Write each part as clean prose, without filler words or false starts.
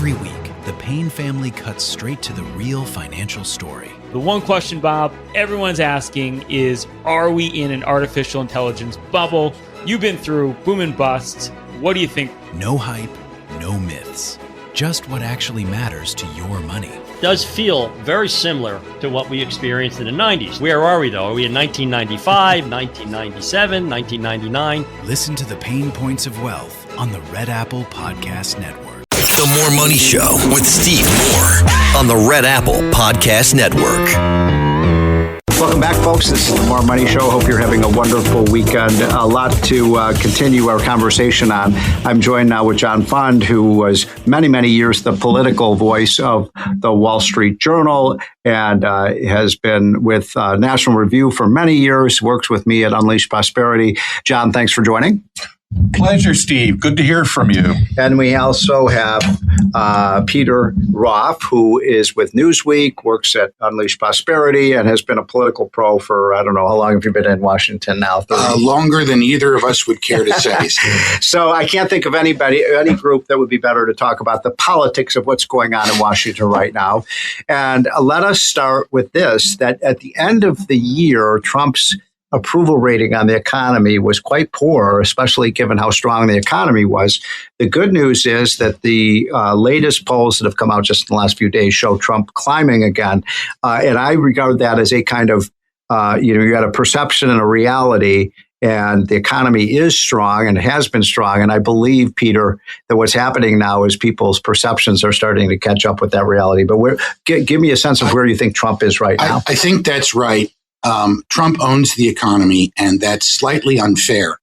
Every week, the Payne family cuts straight to the real financial story. The one question, Bob, everyone's asking is, are we in an artificial intelligence bubble? You've been through boom and bust. What do you think? No hype, no myths. Just what actually matters to your money. Does feel very similar to what we experienced in the 90s. Where are we, though? Are we in 1995, 1997, 1999? Listen to the Pain Points of Wealth on the Red Apple Podcast Network. The More Money Show with Steve Moore on the Red Apple Podcast Network. Welcome back, folks. This is the More Money Show. Hope you're having a wonderful weekend. A lot to continue our conversation on. I'm joined now with John Fund, who was many, many years the political voice of the Wall Street Journal and has been with National Review for many years, works with me at Unleash Prosperity. John, thanks for joining. Pleasure, Steve. Good to hear from you. And we also have Peter Roth, who is with Newsweek, works at Unleash Prosperity, and has been a political pro for, I don't know, how long have you been in Washington now? Longer than either of us would care to say. So I can't think of any group that would be better to talk about the politics of what's going on in Washington right now. And let us start with this, that at the end of the year, Trump's approval rating on the economy was quite poor, especially given how strong the economy was. The good news is that the latest polls that have come out just in the last few days show Trump climbing again. And I regard that as a kind of, you got a perception and a reality, and the economy is strong and has been strong. And I believe, Peter, that what's happening now is people's perceptions are starting to catch up with that reality. But give me a sense of where you think Trump is right now. I think that's right. Trump owns the economy, and that's slightly unfair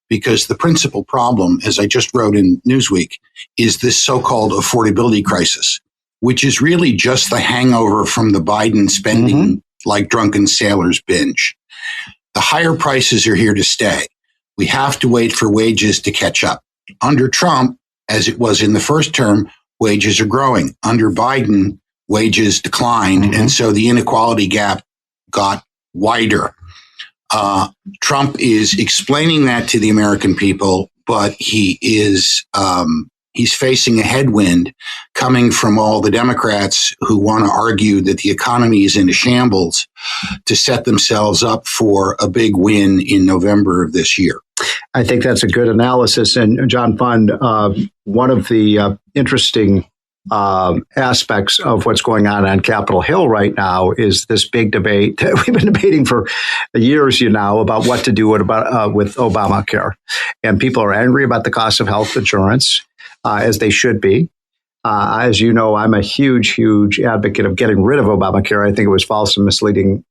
because the principal problem, as I just wrote in Newsweek, is this so-called affordability crisis, which is really just the hangover from the Biden spending like drunken sailors binge. The higher prices are here to stay. We have to wait for wages to catch up. Under Trump, as it was in the first term, wages are growing. Under Biden, wages declined, and so the inequality gap got wider. Trump is explaining that to the American people, but he's facing a headwind coming from all the Democrats who want to argue that the economy is in a shambles to set themselves up for a big win in November of this year. I think that's a good analysis. And John Fund, one of the interesting aspects of what's going on Capitol Hill right now is this big debate that we've been debating for years, about what to do with Obamacare. And people are angry about the cost of health insurance, as they should be. As you know, I'm a huge advocate of getting rid of Obamacare. I think it was false and misleading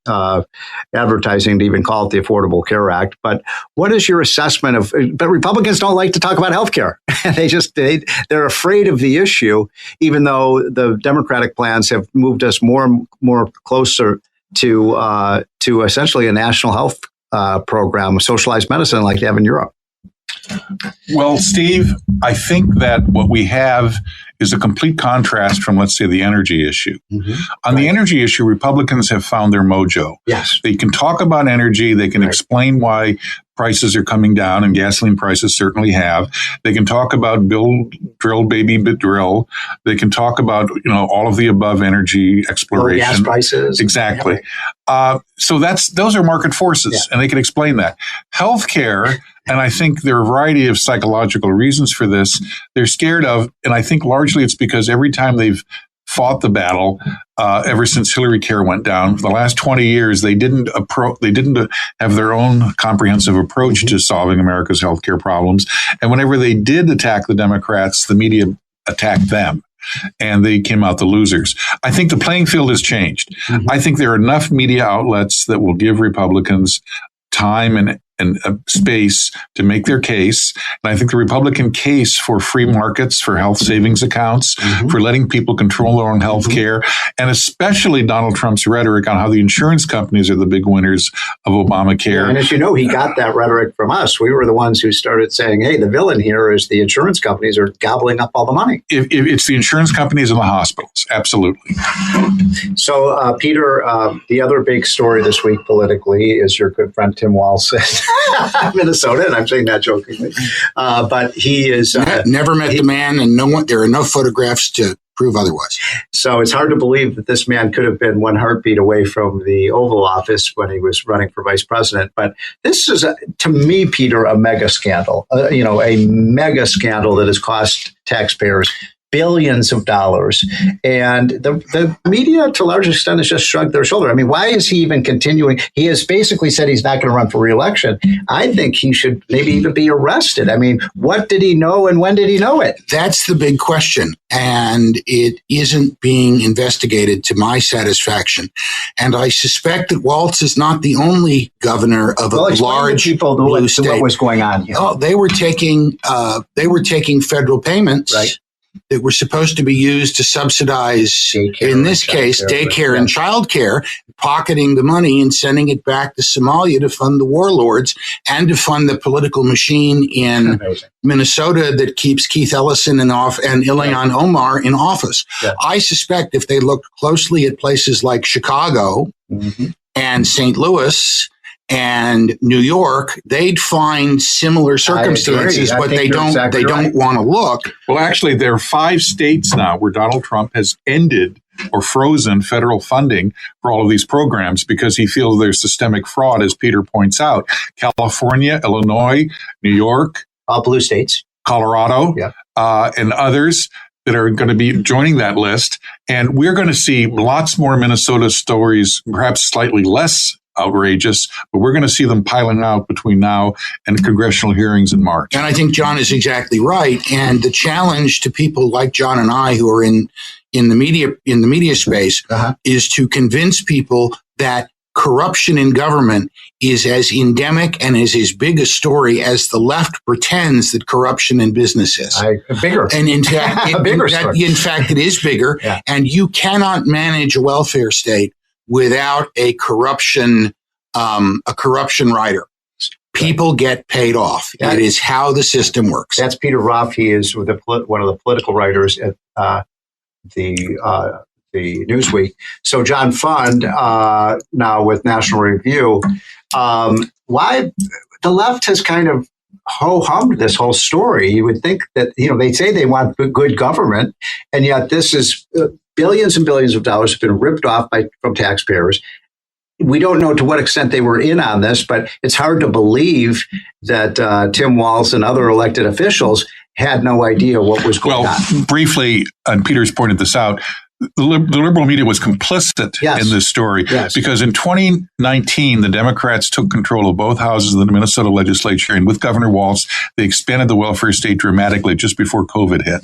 advertising to even call it the Affordable Care Act. But what is your assessment of? But Republicans don't like to talk about health care. They're afraid of the issue, even though the Democratic plans have moved us more and more closer to essentially a national health program, socialized medicine like they have in Europe. Well, Steve, I think that what we have is a complete contrast from, let's say, the energy issue. On the energy issue, Republicans have found their mojo. Yes. They can talk about energy. They can explain why prices are coming down, and gasoline prices certainly have. They can talk about drill, baby, but drill. They can talk about, all of the above energy exploration. Gas prices. Exactly. So those are market forces, and they can explain that. Healthcare, and I think there are a variety of psychological reasons for this, they're scared of, and I think largely it's because every time they've fought the battle ever since Hillary Care went down. For the last 20 years, they didn't have their own comprehensive approach to solving America's healthcare problems. And whenever they did attack the Democrats, the media attacked them, and they came out the losers. I think the playing field has changed. I think there are enough media outlets that will give Republicans time and space to make their case. And I think the Republican case for free markets, for health savings accounts, for letting people control their own health care, and especially Donald Trump's rhetoric on how the insurance companies are the big winners of Obamacare. And as you know, he got that rhetoric from us. We were the ones who started saying, hey, the villain here is the insurance companies are gobbling up all the money. If it's the insurance companies and the hospitals. Absolutely. So, Peter, the other big story this week politically is your good friend Tim Walz Minnesota, and I'm saying that jokingly. But he is never met the man, and there are no photographs to prove otherwise. So it's hard to believe that this man could have been one heartbeat away from the Oval Office when he was running for vice president. But this is, to me, Peter, a mega scandal. A mega scandal that has cost taxpayers billions of dollars. And the media, to a large extent, has just shrugged their shoulder. I mean, why is he even continuing? He has basically said he's not going to run for re-election. I think he should maybe even be arrested. I mean, what did he know and when did he know it? That's the big question. And it isn't being investigated to my satisfaction. And I suspect that Walz is not the only governor of a large blue state. What was going on here? Oh, they were taking federal payments. Right. That were supposed to be used to subsidize, daycare, in this case, daycare and childcare, pocketing the money and sending it back to Somalia to fund the warlords and to fund the political machine in Minnesota that keeps Keith Ellison and Ilhan Omar in office. Yeah. I suspect if they look closely at places like Chicago and St. Louis and New York, they'd find similar circumstances, but they don't want to look. Well, actually, there are 5 states now where Donald Trump has ended or frozen federal funding for all of these programs because he feels there's systemic fraud, as Peter points out. California, Illinois, New York. All blue states. Colorado, and others that are going to be joining that list. And we're going to see lots more Minnesota stories, perhaps slightly less outrageous, but we're going to see them piling out between now and congressional hearings in March. And I think John is exactly right. And the challenge to people like John and I who are in the media space is to convince people that corruption in government is as endemic and is as big a story as the left pretends that corruption in business is. Bigger. And in fact, in fact, it is bigger. Yeah. And you cannot manage a welfare state without a corruption rider. People get paid off. That is how the system works. That's Peter Roth. He is one of the political writers at the Newsweek. So John Fund, now with National Review, why the left has kind of ho-hummed this whole story. You would think that, they say they want good government, and yet this is billions and billions of dollars have been ripped off from taxpayers. We don't know to what extent they were in on this, but it's hard to believe that Tim Walz and other elected officials had no idea what was going on. Well, briefly, and Peter's pointed this out, the liberal media was complicit in this story because in 2019, the Democrats took control of both houses of the Minnesota legislature, and with Governor Walz, they expanded the welfare state dramatically just before COVID hit.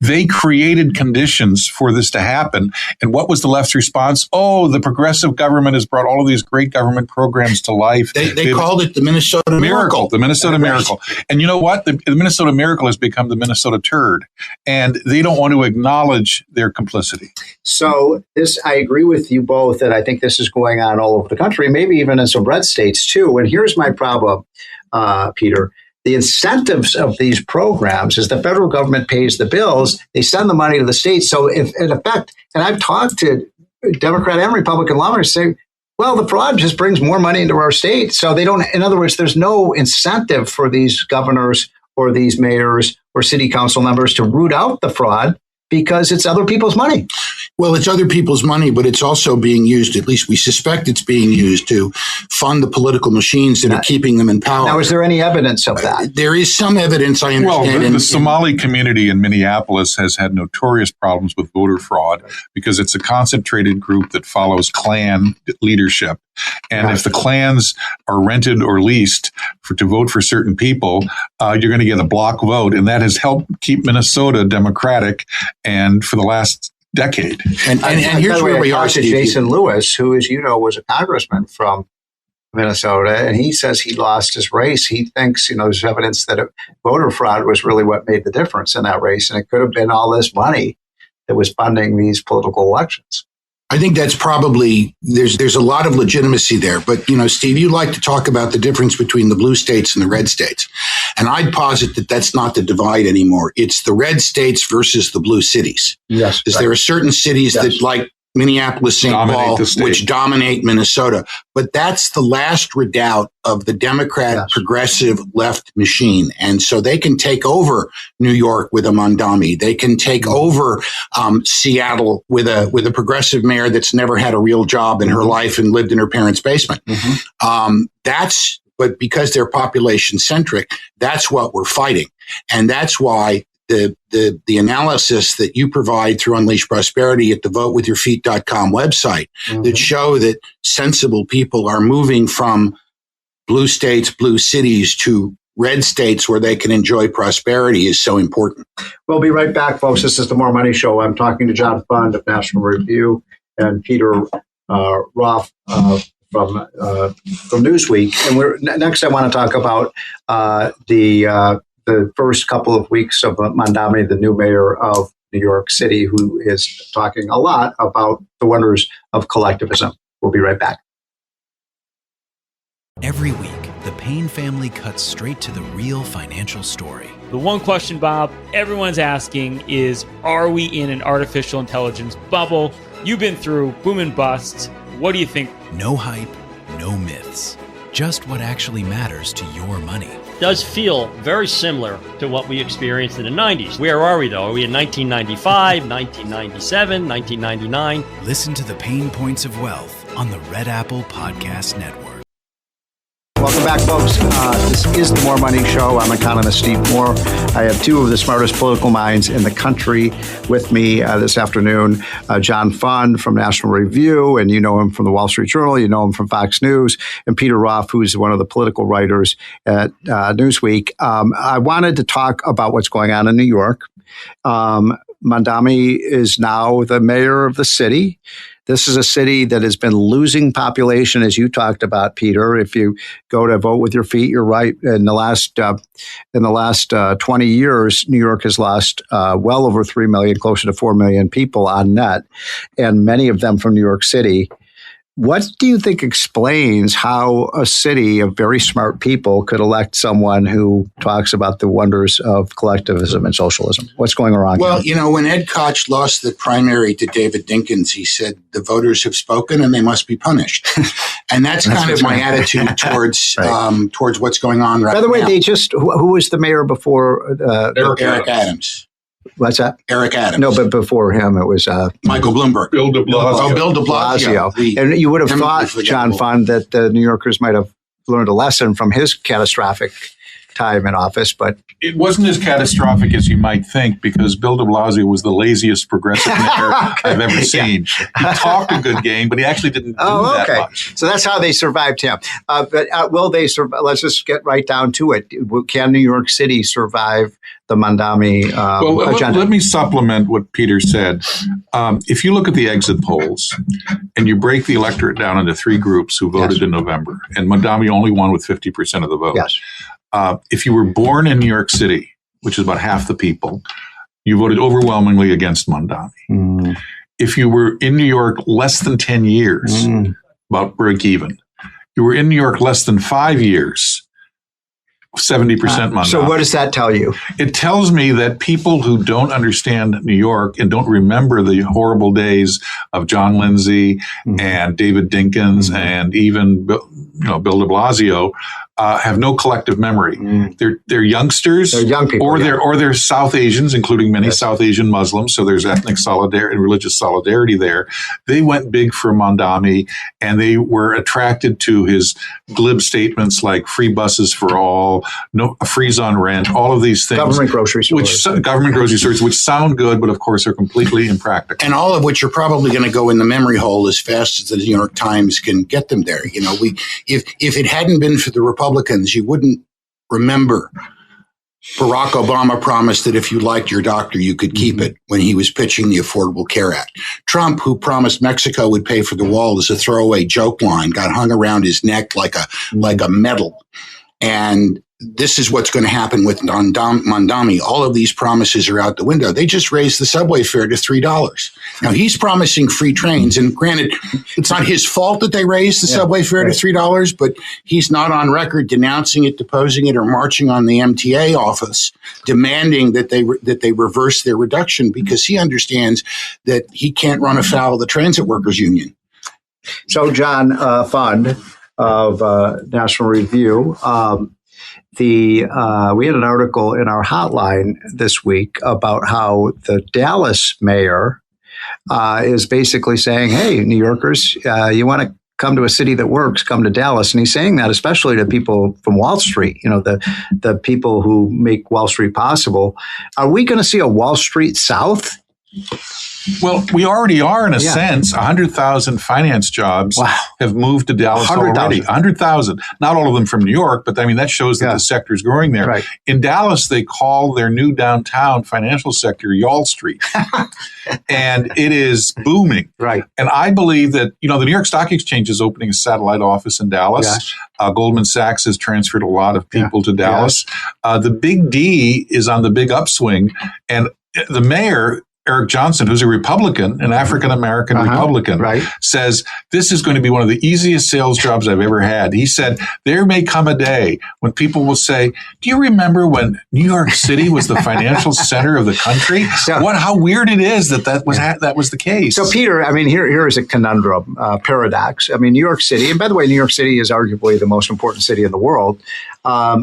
They created conditions for this to happen. And what was the left's response? Oh, the progressive government has brought all of these great government programs to life. They called it the Minnesota Miracle. The Minnesota Miracle. And you know what? The Minnesota Miracle has become the Minnesota Turd. And they don't want to acknowledge their complicity. So I agree with you both that I think this is going on all over the country, maybe even in some red states too. And here's my problem, Peter. The incentives of these programs is the federal government pays the bills, they send the money to the states. So if in effect, and I've talked to Democrat and Republican lawmakers say, well, the fraud just brings more money into our state. So they don't, in other words, there's no incentive for these governors or these mayors or city council members to root out the fraud because it's other people's money. Well, it's other people's money, but it's also being used, at least we suspect it's being used to fund the political machines that are keeping them in power. Now, is there any evidence of that? There is some evidence, I understand. Well, the Somali community in Minneapolis has had notorious problems with voter fraud because it's a concentrated group that follows Klan leadership. And if the clans are rented or leased to vote for certain people, you're going to get a block vote. And that has helped keep Minnesota democratic and for the last decade. And here's where we are, to Jason Lewis, who, as you know, was a congressman from Minnesota, and he says he lost his race. He thinks, there's evidence that voter fraud was really what made the difference in that race, and it could have been all this money that was funding these political elections. I think that's probably, there's a lot of legitimacy there. But, Steve, you like to talk about the difference between the blue states and the red states. And I'd posit that that's not the divide anymore. It's the red states versus the blue cities. Yes. Because there are certain cities that, like Minneapolis, St. Paul, which dominate Minnesota. But that's the last redoubt of the Democrat progressive left machine. And so they can take over New York with a Mondami. They can take over Seattle with a progressive mayor that's never had a real job in her life and lived in her parents' basement. But because they're population centric, that's what we're fighting. And that's why the analysis that you provide through Unleash Prosperity at the votewithyourfeet.com website that show that sensible people are moving from blue states, blue cities to red states where they can enjoy prosperity is so important. We'll be right back, folks. This is the More Money Show. I'm talking to John Fund of National Review and Peter Roth from Newsweek. And next I want to talk about the first couple of weeks of Mondami, the new mayor of New York City, who is talking a lot about the wonders of collectivism. We'll be right back. Every week, the Payne family cuts straight to the real financial story. The one question, Bob, everyone's asking is, are we in an artificial intelligence bubble? You've been through boom and bust. What do you think? No hype, no myths. Just what actually matters to your money. Does feel very similar to what we experienced in the 90s. Where are we, though? Are we in 1995, 1997, 1999? Listen to the Pain Points of Wealth on the Red Apple Podcast Network. Welcome back, folks. This is the More Money Show. I'm economist Steve Moore. I have two of the smartest political minds in the country with me this afternoon. John Fund from National Review, and you know him from the Wall Street Journal. You know him from Fox News. And Peter Roth, who's one of the political writers at Newsweek. I wanted to talk about what's going on in New York. Mondami is now the mayor of the city. This is a city that has been losing population, as you talked about, Peter. If you go to Vote With Your Feet, you're right. In the last 20 years, New York has lost well over 3 million, closer to 4 million people on net, and many of them from New York City. What do you think explains how a city of very smart people could elect someone who talks about the wonders of collectivism and socialism? What's going wrong? Well, here? When Ed Koch lost the primary to David Dinkins, he said the voters have spoken and they must be punished. And that's kind of my attitude towards towards what's going on right now. By the way, who was the mayor before? Eric Adams. What's that? Eric Adams. No, but before him, it was Michael Bloomberg. Bill de Blasio. Oh, Bill de Blasio. And you would have thought, John Fund, that the New Yorkers might have learned a lesson from his catastrophic time in office, but it wasn't as catastrophic as you might think, because Bill de Blasio was the laziest progressive mayor I've ever seen. He talked a good game, but he actually didn't do that much. So that's how they survived him. But will they survive? Let's just get right down to it. Can New York City survive the Mondami agenda? Let me supplement what Peter said. If you look at the exit polls and you break the electorate down into three groups who voted in November, and Mondami only won with 50% of the vote. Yes. If you were born in New York City, which is about half the people, you voted overwhelmingly against Mondami. If you were in New York less than 10 years, about break even, you were in New York less than 5 years, 70% Mondami. So what does that tell you? It tells me that people who don't understand New York and don't remember the horrible days of John Lindsay and David Dinkins and even Bill de Blasio have no collective memory. They're youngsters. They're young people, or they're South Asians, including many South Asian Muslims. So there's ethnic solidarity and religious solidarity there. They went big for Mondami, and they were attracted to his glib statements like free buses for all, a freeze on rent, all of these things. Government grocery stores. Which sound good, but of course are completely impractical. And all of which are probably going to go in the memory hole as fast as the New York Times can get them there. If it hadn't been for the Republicans, you wouldn't remember Barack Obama promised that if you liked your doctor, you could keep it when he was pitching the Affordable Care Act. Trump, who promised Mexico would pay for the wall as a throwaway joke line, got hung around his neck like a medal. And this is what's going to happen with Mondami. All of these promises are out the window. They just raised the subway fare to $3. Now, he's promising free trains. And granted, it's not his fault that they raised the subway fare to $3, but he's not on record denouncing it, deposing it, or marching on the MTA office, demanding that they reverse their reduction, because he understands that he can't run afoul of the Transit Workers Union. So, John Fund of National Review, we had an article in our hotline this week about how the Dallas mayor is basically saying, hey, New Yorkers, you want to come to a city that works, come to Dallas. And he's saying that especially to people from Wall Street, the people who make Wall Street possible. Are we going to see a Wall Street South? Well, we already are in a sense. 100,000 finance jobs have moved to Dallas already. 100,000. Not all of them from New York, but I mean, that shows that the sector is growing there. Right. In Dallas, they call their new downtown financial sector Y'all Street. And it is booming. Right. And I believe that, the New York Stock Exchange is opening a satellite office in Dallas. Goldman Sachs has transferred a lot of people to Dallas. The Big D is on the big upswing. And the mayor, Eric Johnson, who's a Republican, an African-American Republican, says this is going to be one of the easiest sales jobs I've ever had. He said, there may come a day when people will say, do you remember when New York City was the financial center of the country? How weird it is that was the case. So, Peter, I mean, here is a conundrum, paradox. I mean, New York City, and by the way, New York City is arguably the most important city in the world,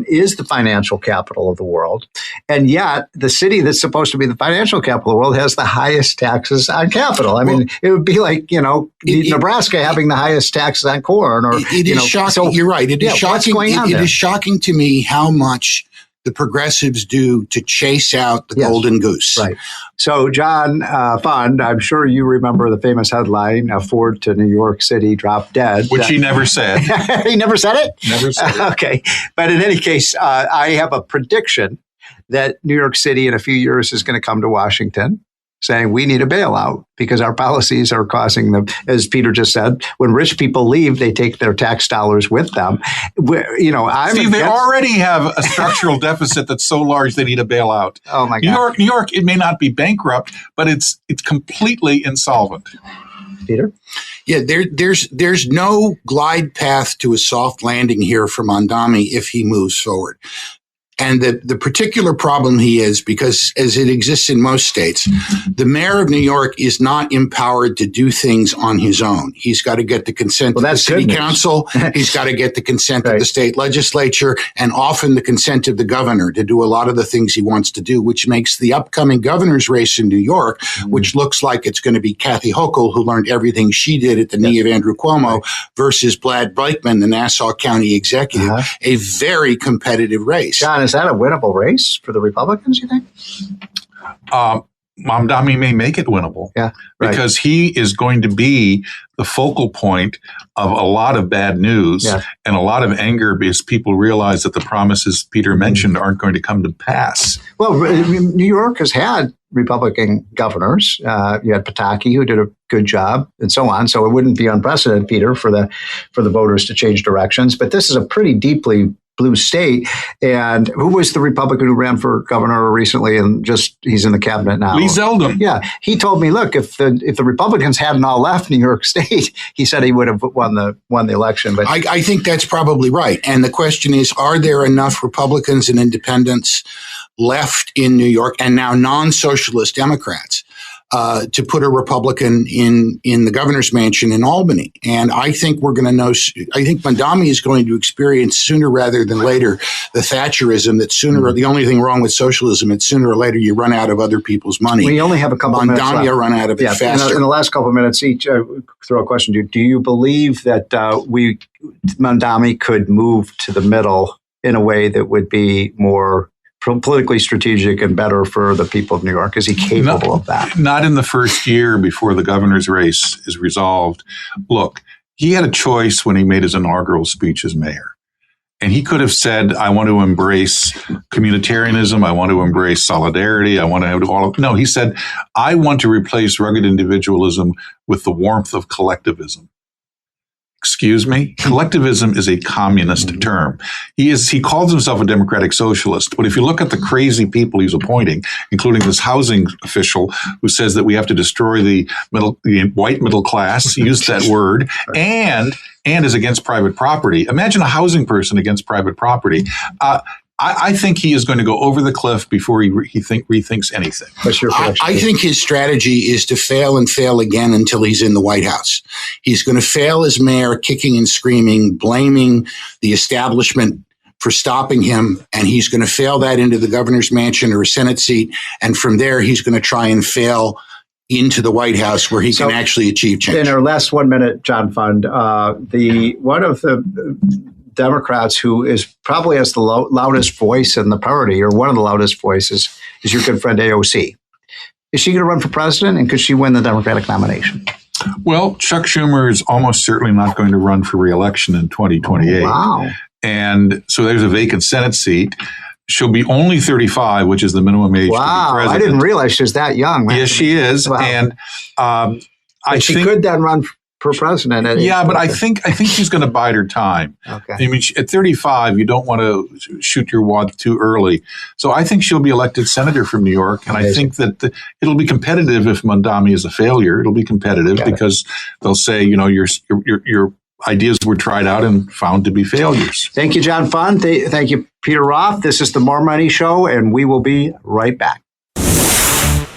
is the financial capital of the world. And yet the city that's supposed to be the financial capital of the world has the highest taxes on capital. I mean, it would be like, Nebraska having the highest taxes on corn. Or it is shocking. So, you're right. It is shocking. What's going on it is shocking to me how much the progressives do to chase out the golden goose. Right. So, John Fund, I'm sure you remember the famous headline, Ford to New York City dropped dead. Which he never said. He never said it? Never said it. Okay. But in any case, I have a prediction that New York City in a few years is going to come to Washington saying we need a bailout because our policies are causing them, as Peter just said, when rich people leave, they take their tax dollars with them. They already have a structural deficit that's so large they need a bailout. Oh my God. New York, it may not be bankrupt, but it's completely insolvent. Peter? Yeah, there's no glide path to a soft landing here for Mondami if he moves forward. And the particular problem he is, because as it exists in most states, the mayor of New York is not empowered to do things on his own. He's got to get the consent of the city council. He's got to get the consent of the state legislature, and often the consent of the governor to do a lot of the things he wants to do, which makes the upcoming governor's race in New York, which looks like it's going to be Kathy Hochul, who learned everything she did at the knee of Andrew Cuomo, versus Brad Bleichman, the Nassau County executive, a very competitive race. John, is that a winnable race for the Republicans, you think? Mondami may make it winnable because he is going to be the focal point of a lot of bad news and a lot of anger because people realize that the promises Peter mentioned aren't going to come to pass. Well, New York has had Republican governors. You had Pataki, who did a good job, and so on. So it wouldn't be unprecedented, Peter, for the voters to change directions. But this is a pretty deeply blue state. And who was the Republican who ran for governor recently and he's in the cabinet now? Lee Zeldin. Yeah. He told me, look, if the Republicans hadn't all left New York State, he said he would have won the election. But I think that's probably right. And the question is, are there enough Republicans and independents left in New York, and now non-socialist Democrats, to put a Republican in the governor's mansion in Albany? And I think we're going to know, I think Mondami is going to experience sooner rather than later the Thatcherism that the only thing wrong with socialism, it's sooner or later you run out of other people's money. We only have a couple of minutes left. Mondami will run out of it faster. In the last couple of minutes each, throw a question to you. Do you believe that Mondami could move to the middle in a way that would be more politically strategic and better for the people of New York? Is he capable of that? Not in the first year before the governor's race is resolved. Look, he had a choice when he made his inaugural speech as mayor. And he could have said, I want to embrace communitarianism. I want to embrace solidarity. I want to do all of it. No, he said, I want to replace rugged individualism with the warmth of collectivism. Excuse me? Collectivism is a communist term. He calls himself a democratic socialist, but if you look at the crazy people he's appointing, including this housing official who says that we have to destroy the white middle class, he used that word, and is against private property. Imagine a housing person against private property. I think he is going to go over the cliff before he rethinks anything. I think his strategy is to fail and fail again until he's in the White House. He's going to fail as mayor, kicking and screaming, blaming the establishment for stopping him, and he's going to fail that into the governor's mansion or a Senate seat, and from there he's going to try and fail into the White House where he can actually achieve change. In our last 1 minute, John Fund, one of the Democrats who is probably has the loudest voice in the party, or one of the loudest voices, is your good friend AOC. Is she going to run for president, and could she win the Democratic nomination? Well, Chuck Schumer is almost certainly not going to run for re-election in 2028. Wow. And so there's a vacant Senate seat. She'll be only 35, which is the minimum age to be president. I didn't realize she was that young. Man. Yes, she is. Wow. And she could then run for president. But I think she's going to bide her time. Okay. I mean, at 35, you don't want to shoot your wad too early. So I think she'll be elected senator from New York, and I think that it'll be competitive if Mondami is a failure. It'll be competitive because they'll say, your ideas were tried out and found to be failures. Thank you, John Fund. Thank you, Peter Roth. This is the More Money Show, and we will be right back.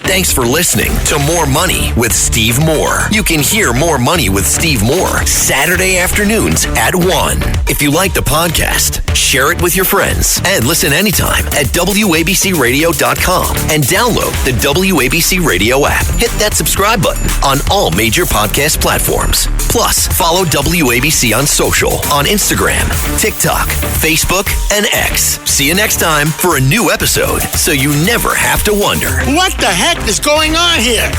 Thanks for listening to More Money with Steve Moore. You can hear More Money with Steve Moore Saturday afternoons at 1. If you like the podcast, share it with your friends and listen anytime at WABCRadio.com and download the WABC Radio app. Hit that subscribe button on all major podcast platforms. Plus, follow WABC on social on Instagram, TikTok, Facebook, and X. See you next time for a new episode so you never have to wonder. What the heck is going on here?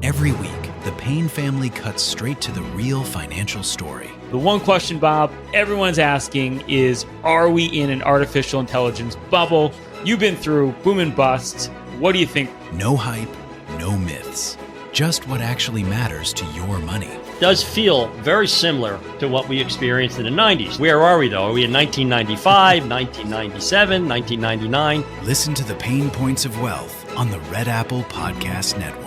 Every week, the Payne family cuts straight to the real financial story. The one question, Bob, everyone's asking is, are we in an artificial intelligence bubble? You've been through boom and bust. What do you think? No hype, no myths. Just what actually matters to your money. Does feel very similar to what we experienced in the 90s. Where are we, though? Are we in 1995, 1997, 1999? Listen to the Pain Points of Wealth on the Red Apple Podcast Network.